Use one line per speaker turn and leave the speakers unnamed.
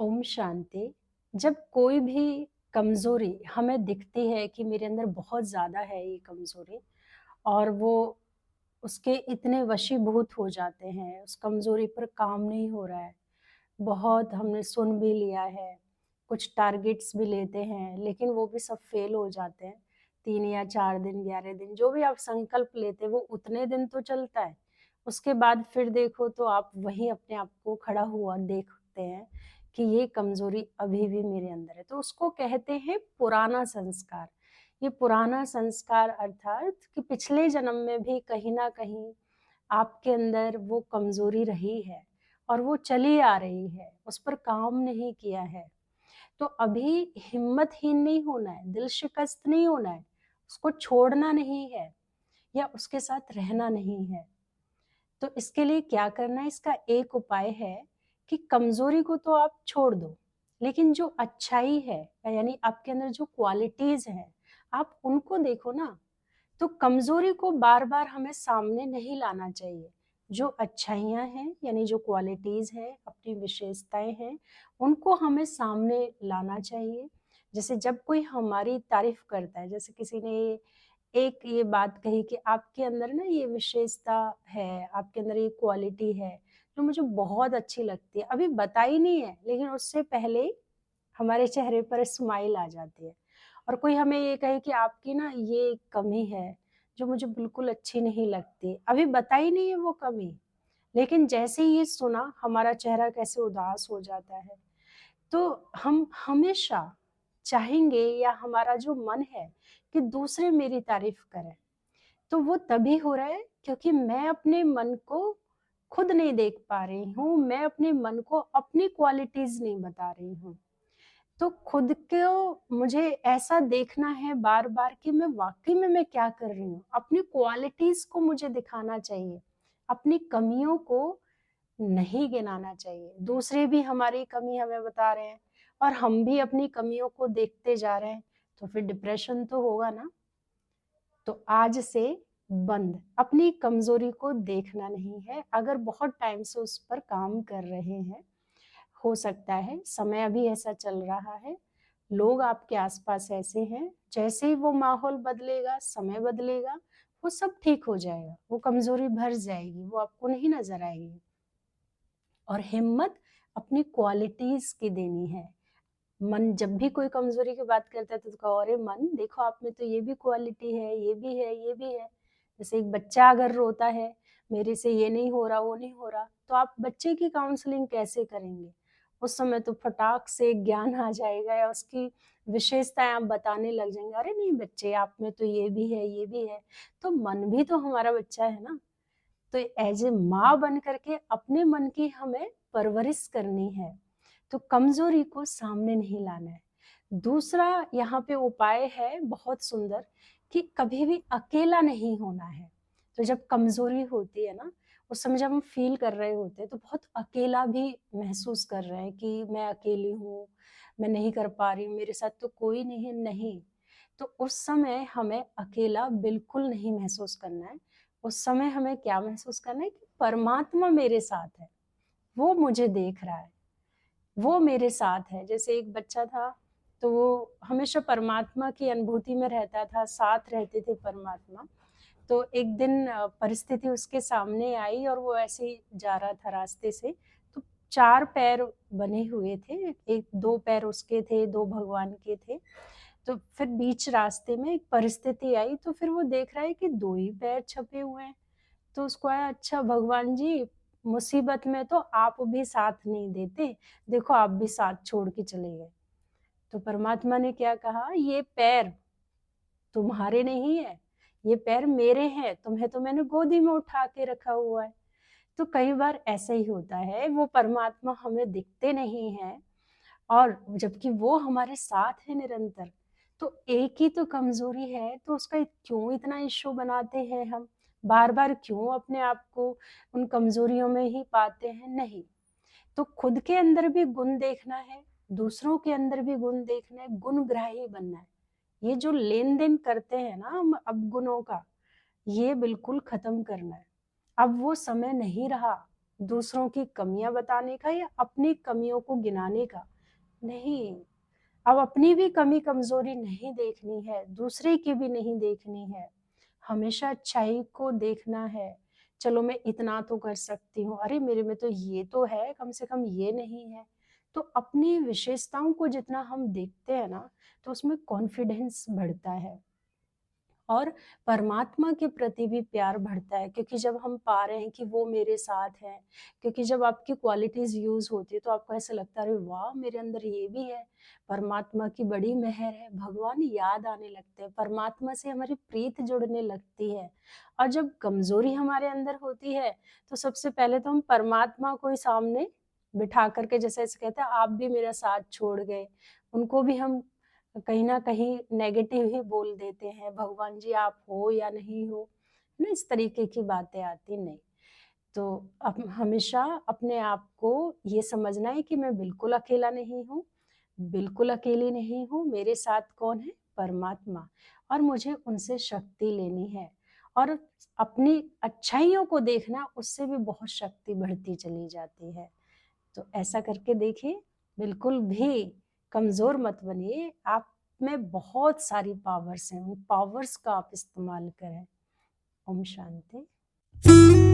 ओम शांति। जब कोई भी कमज़ोरी हमें दिखती है कि मेरे अंदर बहुत ज़्यादा है ये कमज़ोरी और वो उसके इतने वशीभूत हो जाते हैं, उस कमज़ोरी पर काम नहीं हो रहा है। बहुत हमने सुन भी लिया है, कुछ टारगेट्स भी लेते हैं, लेकिन वो भी सब फ़ेल हो जाते हैं। 3 या 4 दिन, 11 दिन जो भी आप संकल्प लेते हैं वो उतने दिन तो चलता है। उसके बाद फिर देखो तो आप वहीं अपने आप को खड़ा हुआ देखते हैं कि ये कमज़ोरी अभी भी मेरे अंदर है। तो उसको कहते हैं पुराना संस्कार। ये पुराना संस्कार अर्थात कि पिछले जन्म में भी कहीं न कहीं आपके अंदर वो कमज़ोरी रही है और वो चली आ रही है, उस पर काम नहीं किया है। तो अभी हिम्मतहीन नहीं होना है, दिल शिकस्त नहीं होना है, उसको छोड़ना नहीं है या उसके साथ रहना नहीं है। तो इसके लिए क्या करना है, इसका एक उपाय है कि कमज़ोरी को तो आप छोड़ दो, लेकिन जो अच्छाई है यानी आपके अंदर जो क्वालिटीज़ हैं, आप उनको देखो ना। तो कमज़ोरी को बार-बार हमें सामने नहीं लाना चाहिए। जो अच्छाइयाँ हैं यानी जो क्वालिटीज़ हैं, अपनी विशेषताएँ हैं, उनको हमें सामने लाना चाहिए। जैसे जब कोई हमारी तारीफ़ करता है, जैसे किसी ने एक ये बात कही कि आपके अंदर ना ये विशेषता है, आपके अंदर ये क्वालिटी है, जो मुझे बहुत अच्छी लगती है। अभी बताई नहीं है, लेकिन उससे पहले हमारे चेहरे पर स्माइल आ जाती है। और कोई हमें ये कहे कि आपकी ना ये कमी है, जो मुझे बिल्कुल अच्छी नहीं लगती। अभी बताई नहीं है वो कमी, लेकिन जैसे ही ये सुना, हमारा चेहरा कैसे उदास हो जाता है। तो हम हमेशा चाहेंगे या हमारा जो मन है कि दूसरे मेरी तारीफ़ करें। तो वो तभी हो रहा है क्योंकि मैं अपने मन को खुद नहीं देख पा रही हूँ, मैं अपने मन को अपनी क्वालिटीज़ नहीं बता रही हूँ। तो खुद को मुझे ऐसा देखना है बार-बार कि मैं वाक़ई में मैं क्या कर रही हूँ। अपनी क्वालिटीज़ को मुझे दिखाना चाहिए, अपनी कमियों को नहीं गिनाना चाहिए। दूसरे भी हमारी कमी हमें बता रहे हैं और हम भी अपनी कमियों को देखते जा रहे हैं, तो फिर डिप्रेशन तो होगा ना। तो आज से बंद, अपनी कमज़ोरी को देखना नहीं है। अगर बहुत टाइम से उस पर काम कर रहे हैं, हो सकता है समय अभी ऐसा चल रहा है, लोग आपके आस-पास ऐसे हैं, जैसे ही वो माहौल बदलेगा, समय बदलेगा, वो सब ठीक हो जाएगा, वो कमज़ोरी भर जाएगी, वो आपको नहीं नज़र आएगी। और हिम्मत अपनी क्वालिटीज़ की देनी है। मन जब भी कोई कमज़ोरी की बात करता है तो कहो, अरे मन देखो आप में तो ये भी क्वालिटी है, ये भी है, ये भी है। जैसे एक बच्चा अगर रोता है, मेरे से ये नहीं हो रहा, वो नहीं हो रहा, तो आप बच्चे की काउंसलिंग कैसे करेंगे? उस समय तो फटाक से ज्ञान आ जाएगा या उसकी विशेषताएँ आप बताने लग जाएँगे, अरे नहीं बच्चे आप में तो ये भी है, ये भी है। तो मन भी तो हमारा बच्चा है ना। तो एज़ ए माँ बन कर के अपने मन की हमें परवरिश करनी है, तो कमज़ोरी को सामने नहीं लाना है। दूसरा यहाँ पे उपाय है बहुत सुंदर कि कभी भी अकेला नहीं होना है। तो जब कमज़ोरी होती है ना, उस समय जब हम फ़ील कर रहे होते हैं, तो बहुत अकेला भी महसूस कर रहे हैं कि मैं अकेली हूँ, मैं नहीं कर पा रही हूँ, मेरे साथ तो कोई नहीं है, नहीं। तो उस समय हमें अकेला बिल्कुल नहीं महसूस करना है। उस समय हमें क्या महसूस करना है कि परमात्मा मेरे साथ है, वो मुझे देख रहा है, वो मेरे साथ है। जैसे एक बच्चा था, तो वो हमेशा परमात्मा की अनुभूति में रहता था, साथ रहते थे परमात्मा। तो एक दिन परिस्थिति उसके सामने आई और वो ऐसे ही जा रहा था रास्ते से, तो 4 पैर बने हुए थे, 1-2 पैर उसके थे, 2 भगवान के थे। तो फिर बीच रास्ते में एक परिस्थिति आई, तो फिर वो देख रहा है कि 2 ही पैर छपे हुए हैं। तो उसको आया, अच्छा भगवान जी, मुसीबत में तो आप भी साथ नहीं देते, देखो आप भी साथ छोड़ के चले गए। तो परमात्मा ने क्या कहा, ये पैर तुम्हारे नहीं है, ये पैर मेरे हैं, तुम्हें तो मैंने गोदी में उठा के रखा हुआ है। तो कई बार ऐसा ही होता है, वो परमात्मा हमें दिखते नहीं हैं और जबकि वो हमारे साथ है निरंतर। तो एक ही तो कमज़ोरी है, तो उसका क्यों इतना इश्यू बनाते हैं हम? बार-बार क्यों अपने आप को उन कमज़ोरियों में ही पाते हैं? नहीं। तो खुद के अंदर भी गुण देखना है, दूसरों के अंदर भी गुण देखना है, गुणग्राही बनना है। ये जो लेन-देन करते हैं ना हम अवगुणों का, ये बिल्कुल खत्म करना है। अब वो समय नहीं रहा दूसरों की कमियाँ बताने का या अपनी कमियों को गिनाने का। नहीं, अब अपनी भी कमी कमज़ोरी नहीं देखनी है, दूसरे की भी नहीं देखनी है। हमेशा अच्छाई को देखना है। चलो मैं इतना तो कर सकती हूँ, अरे मेरे में तो ये तो है, कम से कम ये नहीं है। तो अपनी विशेषताओं को जितना हम देखते हैं ना, तो उसमें कॉन्फिडेंस बढ़ता है। और परमात्मा के प्रति भी प्यार बढ़ता है, क्योंकि जब हम पा रहे हैं कि वो मेरे साथ हैं, क्योंकि जब आपकी क्वालिटीज़ यूज़ होती है तो आपको ऐसा लगता है अरे वाह! मेरे अंदर ये भी है, परमात्मा की बड़ी मेहर है, भगवान याद आने लगते हैं, परमात्मा से हमारी प्रीत जुड़ने लगती है। और जब कमज़ोरी हमारे अंदर होती है, तो सबसे पहले तो हम परमात्मा को ही सामने बिठा कर के जैसे ऐसे कहते हैं आप भी मेरा साथ छोड़ गए, उनको भी हम कहीं न कहीं नेगेटिव ही बोल देते हैं, भगवान जी आप हो या नहीं हो, है ना? इस तरीके की बातें आती नहीं। तो अब हमेशा अपने आप को ये समझना है कि मैं बिल्कुल अकेला नहीं हूँ, बिल्कुल अकेली नहीं हूँ, मेरे साथ कौन है? परमात्मा और मुझे उनसे शक्ति लेनी है और अपनी अच्छाइयों को देखना उससे भी बहुत शक्ति बढ़ती चली जाती है। तो ऐसा करके देखिए, बिल्कुल भी कमज़ोर मत बनिए, आप में बहुत सारी पावर्स हैं, उन पावर्स का आप इस्तेमाल करें। ओम शांति।